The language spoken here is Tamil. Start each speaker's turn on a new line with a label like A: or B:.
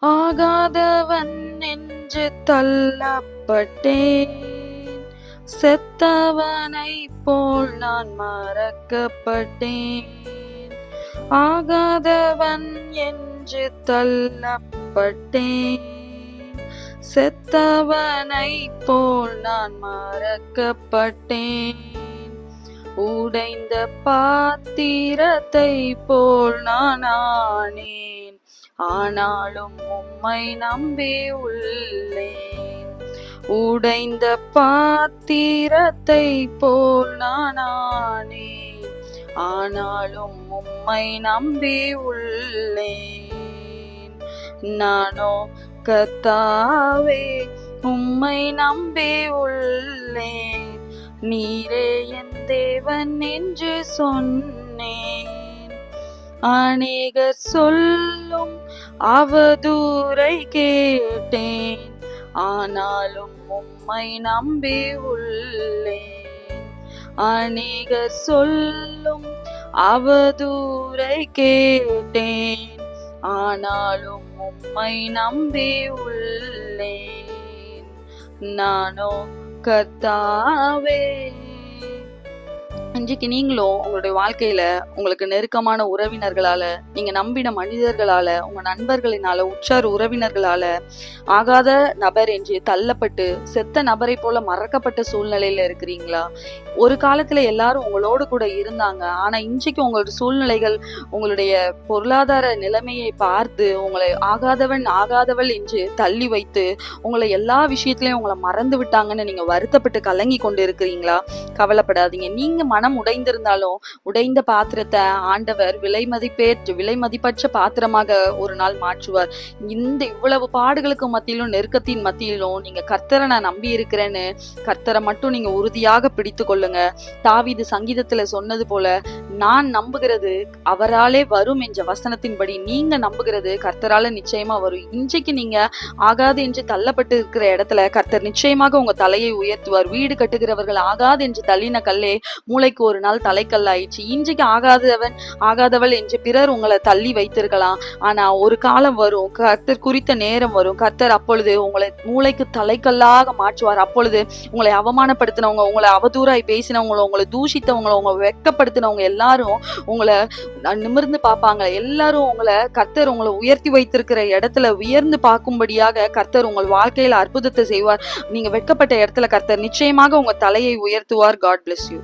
A: ஆகாதவன் என்று தள்ளப்பட்டேன், செத்தவனை போல் நான் மறக்கப்பட்டேன். ஆகாதவன் என்று தள்ளப்பட்டேன், செத்தவனை போல் நான் மறக்கப்பட்டேன். உடைந்த பாத்திரத்தை போல் நான் ஆனேன், ஆனாலும் உம்மை நம்பி உள்ளேன். உடைந்த பாத்திரத்தை போல் நான் ஆனேன், ஆனாலும் உம்மை நம்பி உள்ளேன். நானோ கர்த்தாவே உம்மை நம்பி உள்ளேன், நீரே என் தேவன் என்று சொன்னேன். அநேகர் சொல்லும் அவதூறை கேட்டேன், ஆனாலும் உம்மை நம்பி உள்ளேன். அநேகர் சொல்லும் அவதூறை கேட்டேன், ஆனாலும் உம்மை நம்பி உள்ளேன். நானோ கர்த்தாவே. இன்றைக்கு நீங்களும் உங்களுடைய வாழ்க்கையில உங்களுக்கு நெருக்கமான உறவினர்களால, நீங்க நம்பின மனிதர்களால, உங்க நண்பர்களினால, உற்றார் உறவினர்களால ஆகாத நபர் என்று தள்ளப்பட்டு செத்த நபரை போல மறக்கப்பட்ட சூழ்நிலையில இருக்கிறீங்களா? ஒரு காலத்துல எல்லாரும் உங்களோடு கூட இருந்தாங்க, ஆனா இன்றைக்கு உங்களோட சூழ்நிலைகள், உங்களுடைய பொருளாதார நிலைமையை பார்த்து உங்களை ஆகாதவள் என்று தள்ளி வைத்து உங்களை எல்லா விஷயத்திலயும் உங்களை மறந்து விட்டாங்கன்னு நீங்க வருத்தப்பட்டு கலங்கி கொண்டு இருக்கிறீங்களா? கவலைப்படாதீங்க. நீங்க மனம் உடைந்திருந்தாலும் உடைந்த பாத்திரத்தை ஆண்டவர் விலை மதிப்பற்ற பாத்திரமாக ஒரு நாள் மாற்றுவார். இந்த இவ்வளவு பாடுகளுக்கு மத்தியிலும் நெருக்கத்தின் மத்தியிலும் நீங்க கர்த்தரை நான் நம்பி இருக்கிறேன்னு கர்த்தரை மட்டும் நீங்க உறுதியாக பிடித்து கொள்ளுங்க. தாவீது சங்கீதத்துல சொன்னது போல, நான் நம்புகிறது அவராலே வரும் என்ற வசனத்தின்படி நீங்க நம்புகிறது கர்த்தரால நிச்சயமா வரும். இன்றைக்கு நீங்க ஆகாது என்று தள்ளப்பட்டு இருக்கிற இடத்துல கர்த்தர் நிச்சயமாக உங்க தலையை உயர்த்துவார். வீடு கட்டுகிறவர்கள் ஆகாது என்று தள்ளின கல்லே மூளைக்கு ஒரு நாள் தலைக்கல்லாயிடுச்சு. இன்றைக்கு ஆகாதவள் என்று பிறர் உங்களை தள்ளி வைத்திருக்கலாம், ஆனா ஒரு காலம் வரும், கர்த்தர் குறித்த நேரம் வரும், கர்த்தர் அப்பொழுது உங்களை மூளைக்கு தலைக்கல்லாக மாற்றுவார். அப்பொழுது உங்களை அவமானப்படுத்தினவங்க, உங்களை அவதூறாய் பேசினவங்க, உங்களை தூஷித்தவங்க, உங்களை வெட்கப்படுத்தினவங்க எல்லாரும் உங்களை நிமிர்ந்து பார்ப்பாங்க. எல்லாரும் கர்த்தர் உங்களை உயர்த்தி வைத்திருக்கிற இடத்துல உயர்ந்து பார்க்கும்படியாக கர்த்தர் உங்கள் வாழ்க்கையில அற்புதத்தை செய்வார். நீங்க வெட்கப்பட்ட இடத்துல கர்த்தர் நிச்சயமாக உங்க தலையை உயர்த்துவார். God bless you.